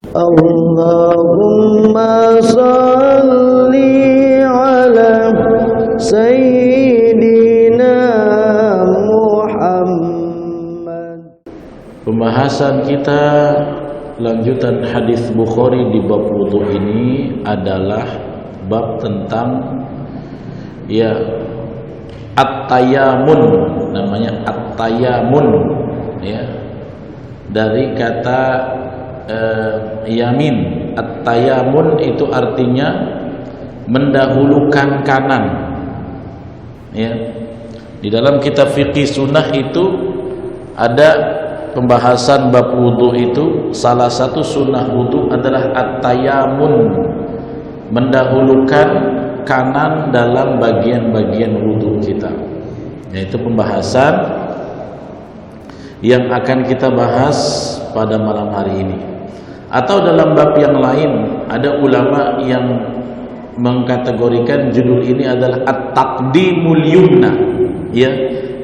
Allahumma salli ala Sayyidina Muhammad. Pembahasan kita lanjutan hadis Bukhari di bab wudu ini adalah bab tentang at-tayamun, namanya at-tayamun ya, dari kata yamin. At-tayamun itu artinya mendahulukan kanan ya. Di dalam kitab fikih sunnah itu ada pembahasan bab wudu itu, salah satu sunnah wudu adalah at-tayamun, mendahulukan kanan dalam bagian-bagian wudu kita. Yaitu pembahasan yang akan kita bahas pada malam hari ini. Atau dalam bab yang lain, ada ulama yang mengkategorikan judul ini adalah at-taqdimul yumna ya,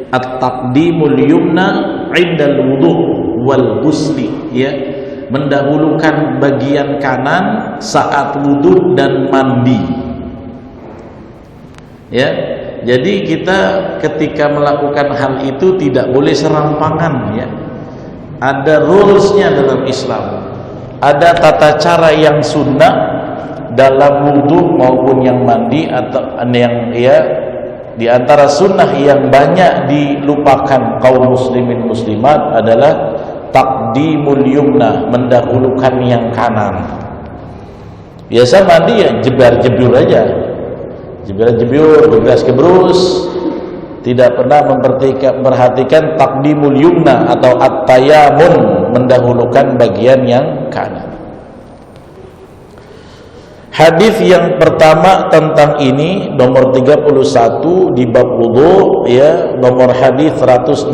at-taqdimul yumna indal wudu wal ghusli ya, mendahulukan bagian kanan saat wudu dan mandi ya. Jadi kita ketika melakukan hal itu tidak boleh serampangan ya. Ada rulesnya dalam Islam, ada tata cara yang sunnah dalam wudu maupun yang mandi, atau yang di antara sunnah yang banyak dilupakan kaum muslimin muslimat adalah taqdimul yumna, mendahulukan yang kanan. Biasa mandi ya jebar-jebur aja, jebar-jebur, gebras-gebrus, tidak pernah memperhatikan taqdimul yumna atau at-tayamun, mendahulukan bagian yang kanan. Hadis yang pertama tentang ini nomor 31 di bab wudu ya, nomor hadis 167.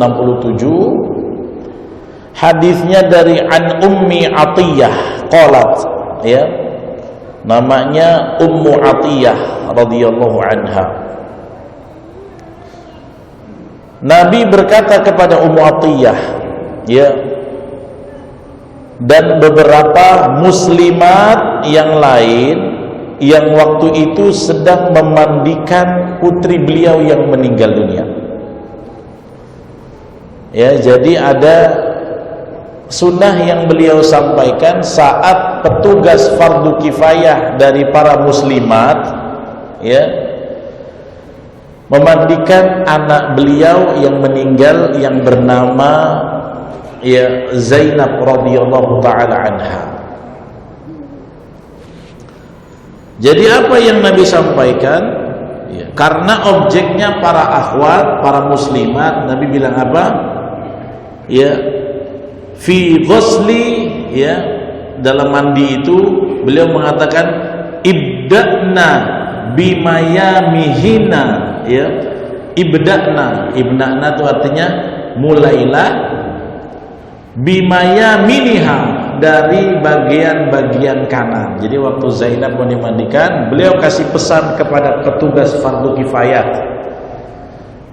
Hadisnya dari an Ummi Atiyah qalat ya, namanya Ummu Atiyah radhiyallahu anha. Nabi berkata kepada Ummu Atiyah ya, dan beberapa muslimat yang lain yang waktu itu sedang memandikan putri beliau yang meninggal dunia ya. Jadi ada sunnah yang beliau sampaikan saat petugas fardu kifayah dari para muslimat ya, memandikan anak beliau yang meninggal yang bernama ya Zainab radhiyallahu taala anha. Jadi apa yang Nabi sampaikan ya, karena objeknya para akhwat, para muslimat, Nabi bilang apa ya, fi ghusli ya, dalam mandi itu beliau mengatakan ibda'na bimayamihina ya, ibda'na itu artinya mulailah, bimayaminiha, dari bagian-bagian kanan. Jadi waktu Zainab mau dimandikan, beliau kasih pesan kepada petugas fardu kifayah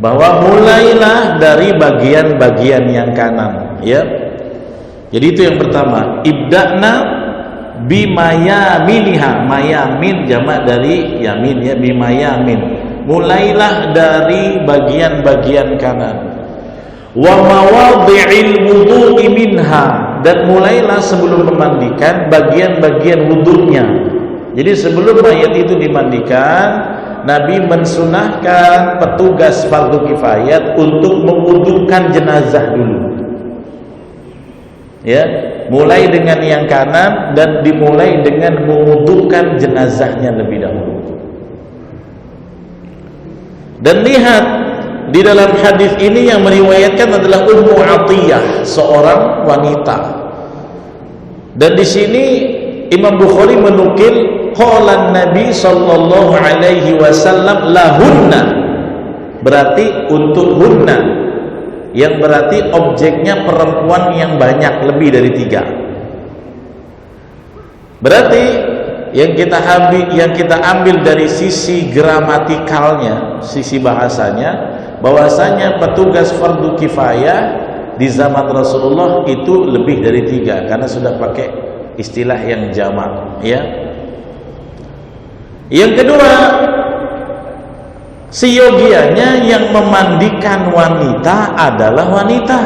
bahwa mulailah dari bagian-bagian yang kanan ya. Jadi itu yang pertama, ibda'na bimayaminiha, mayamin jamak dari yamin ya, bimayamin, mulailah dari bagian-bagian kanan. Wa mawadhi'il wudu'i minha, dan mulailah sebelum memandikan bagian-bagian wudunya. Jadi sebelum mayat itu dimandikan, Nabi mensunahkan petugas fardu kifayat untuk mewudukan jenazah dulu ya, mulai dengan yang kanan dan dimulai dengan mewudukan jenazahnya lebih dahulu. Dan lihat di dalam hadis ini yang meriwayatkan adalah Ummu Atiyah, seorang wanita. Dan di sini Imam Bukhari menukil qala Nabi sallallahu alaihi wasallam lahunna, berarti untuk hunna, yang berarti objeknya perempuan yang banyak, lebih dari 3. Berarti yang kita ambil dari sisi gramatikalnya, sisi bahasanya, bahwasanya petugas fardu kifayah di zaman Rasulullah itu lebih dari 3, karena sudah pakai istilah yang jamak, ya. Yang kedua, seyogianya yang memandikan wanita adalah wanita.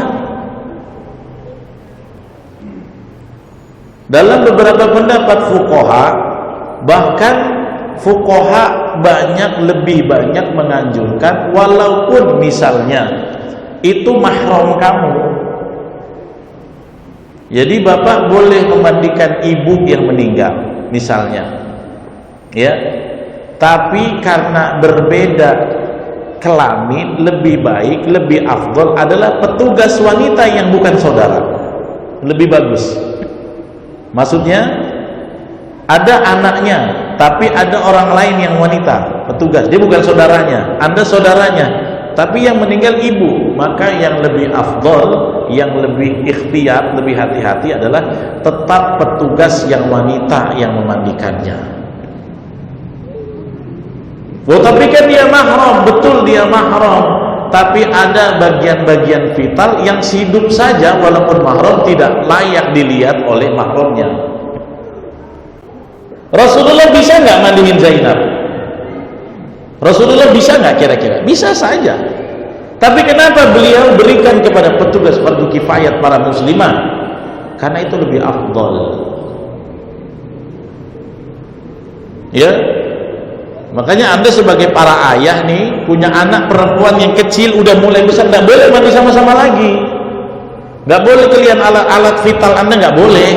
Dalam beberapa pendapat fuqaha, bahkan fuqaha lebih banyak menganjurkan, walaupun misalnya itu mahram kamu. Jadi bapak boleh memandikan ibu yang meninggal misalnya, ya, tapi karena berbeda kelamin, lebih baik, lebih afdol adalah petugas wanita yang bukan saudara, lebih bagus. Maksudnya ada anaknya tapi ada orang lain yang wanita, petugas, dia bukan saudaranya, Anda saudaranya, tapi yang meninggal ibu, maka yang lebih afdol, yang lebih ikhtiyar, lebih hati-hati adalah tetap petugas yang wanita yang memandikannya. Oh, tapi kan dia mahram, betul dia mahram, tapi ada bagian-bagian vital yang hidup saja walaupun mahram tidak layak dilihat oleh mahramnya. Rasulullah bisa nggak mandiin Zainab? Rasulullah bisa nggak kira-kira? Bisa saja. Tapi kenapa beliau berikan kepada petugas fardu kifayat para muslimah? Karena itu lebih afdal. Ya. Makanya Anda sebagai para ayah nih, punya anak perempuan yang kecil udah mulai besar, nggak boleh mandi sama-sama lagi. Nggak boleh kalian alat vital Anda, nggak boleh.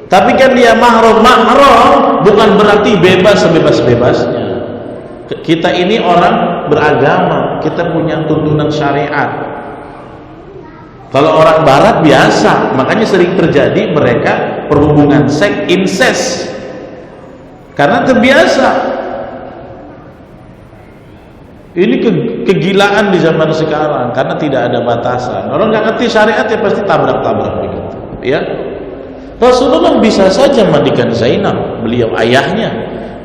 Tapi kan dia mahram bukan berarti bebas sebebas-bebasnya. Kita ini orang beragama, kita punya tuntunan syariat. Kalau orang barat biasa, makanya sering terjadi mereka perhubungan seks, incest, karena terbiasa. Ini kegilaan di zaman sekarang karena tidak ada batasan. Orang nggak ngerti syariat ya pasti tabrak-tabrak begitu, ya. Rasulullah bisa saja mandikan Zainab, beliau ayahnya,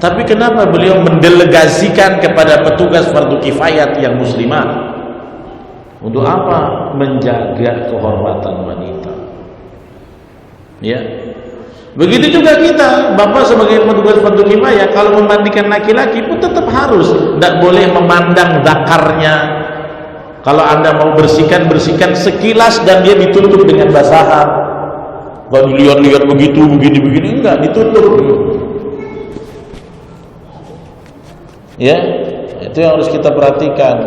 tapi kenapa beliau mendelegasikan kepada petugas fardu kifayat yang muslimah? Untuk apa? Menjaga kehormatan wanita, ya. Begitu juga kita, bapak sebagai petugas fardu kifayah, kalau memandikan laki-laki pun tetap harus, tidak boleh memandang zakarnya. Kalau Anda mau bersihkan sekilas dan dia ditutup dengan basahan. Kalau dilihat-lihat begitu, begini, enggak, ditutup. Ya, itu yang harus kita perhatikan.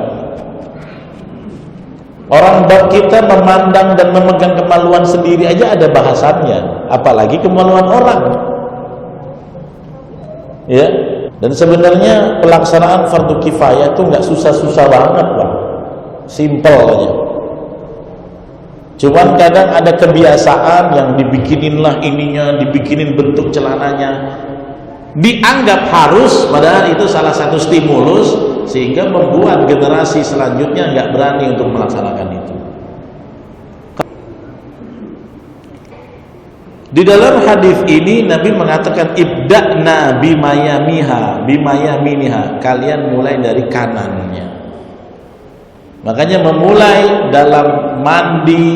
Orang kita memandang dan memegang kemaluan sendiri aja ada bahasannya, apalagi kemaluan orang. Ya, dan sebenarnya pelaksanaan fardu kifayah itu nggak susah-susah banget, Pak. Simple aja. Cuman kadang ada kebiasaan yang dibikinin lah ininya, dibikinin bentuk celananya, dianggap harus, padahal itu salah satu stimulus sehingga membuat generasi selanjutnya nggak berani untuk melaksanakan itu. Di dalam hadis ini Nabi mengatakan ibda'na bimayaminiha, kalian mulai dari kanannya. Makanya memulai dalam mandi,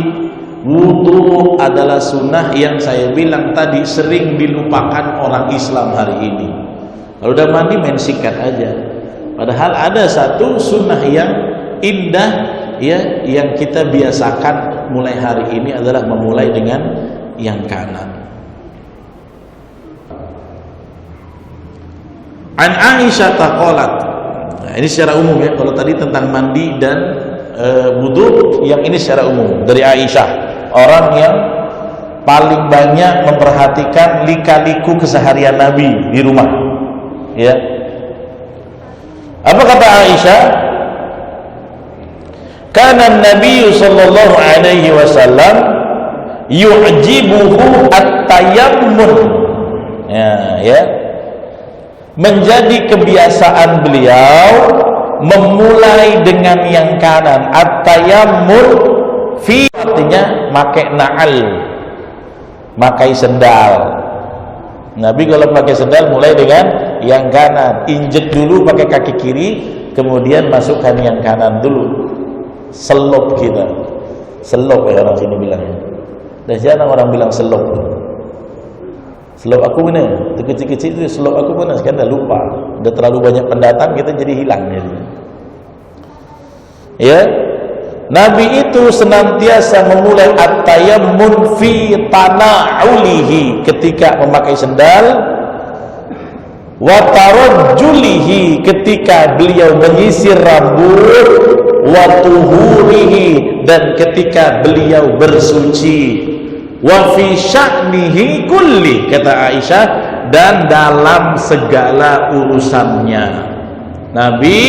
wudu adalah sunnah yang saya bilang tadi sering dilupakan orang Islam hari ini. Kalau udah mandi main sikat aja. Padahal ada satu sunnah yang indah, ya, yang kita biasakan mulai hari ini adalah memulai dengan yang kanan. An Aisyah qalat. Nah, ini secara umum ya. Kalau tadi tentang mandi dan wudu, yang ini secara umum dari Aisyah, orang yang paling banyak memperhatikan lika-liku keseharian Nabi di rumah. Ya. Apa kata Aisyah? Kana Nabi sallallahu alaihi wasallam yu'jibuhu at-tayammun. Ya. Menjadi kebiasaan beliau memulai dengan yang kanan. At-tayammul fi artinya pakai na'al, pakai sendal. Nabi kalau pakai sendal mulai dengan yang kanan, injek dulu pakai kaki kiri, kemudian masukkan yang kanan dulu. Selop kita, selop ya orang sini bilangnya. Dan jarang orang bilang selop. Slop aku mana? Itu kecil-kecil itu slop aku mana? Sekarang dah lupa. Dah terlalu banyak pendatang, kita jadi hilang jadi. Ya. Nabi itu senantiasa memulai at-tayammun fi tana'ulihi ketika memakai sendal, wa tarajjulihi ketika beliau menyisir rambut, wa tuhurihi dan ketika beliau bersuci, wa fi sya'nihi kulli kata Aisyah dan dalam segala urusannya. Nabi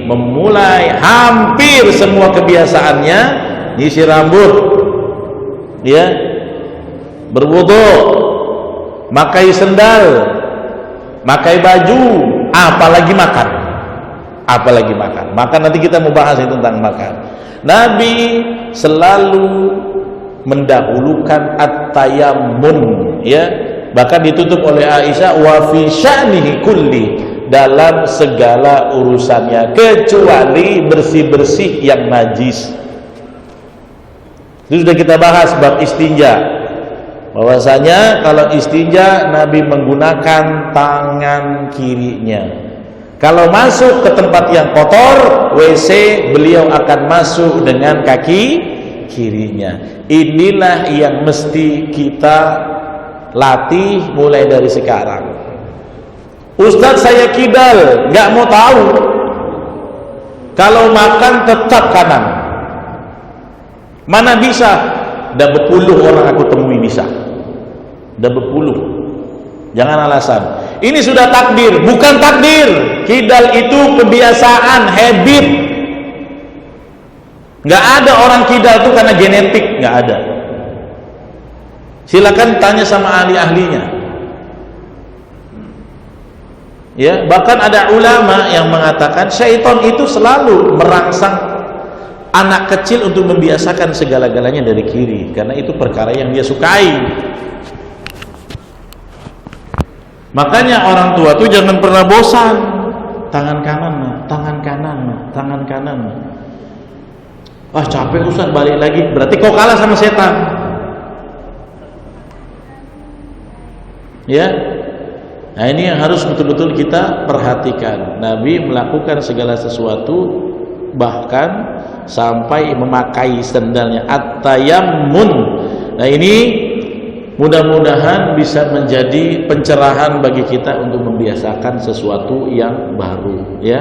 memulai hampir semua kebiasaannya nyisir rambut, ya, berwudu, pakai sendal, pakai baju, apalagi makan. Apalagi makan. Makan nanti kita mau bahas tentang makan. Nabi selalu mendahulukan at-tayammun, ya. Bahkan ditutup oleh Aisyah wa fi sya'nihi kulli, dalam segala urusannya kecuali bersih-bersih yang najis. Itu sudah kita bahas bab istinja. Bahwasanya kalau istinja Nabi menggunakan tangan kirinya. Kalau masuk ke tempat yang kotor, WC, beliau akan masuk dengan kaki kirinya. Inilah yang mesti kita latih mulai dari sekarang. Ustadz saya kidal, nggak mau tahu. Kalau makan tetap kanan. Mana bisa? Dah berpuluh orang aku temui bisa. Dah berpuluh. Jangan alasan. Ini sudah takdir, bukan takdir. Kidal itu kebiasaan, habit. Nggak ada orang kidal itu karena genetik, nggak ada. Silakan tanya sama ahli-ahlinya. Ya, bahkan ada ulama yang mengatakan syaitan itu selalu merangsang anak kecil untuk membiasakan segala-galanya dari kiri, karena itu perkara yang dia sukai. Makanya orang tua tuh jangan pernah bosan. Tangan kanan, tangan kanan, tangan kanan. Wah capek Ustaz, balik lagi. Berarti kau kalah sama setan. Ya. Nah ini yang harus betul-betul kita perhatikan. Nabi melakukan segala sesuatu, bahkan sampai memakai sendalnya, at-tayammun. Nah ini mudah-mudahan bisa menjadi pencerahan bagi kita untuk membiasakan sesuatu yang baru, ya.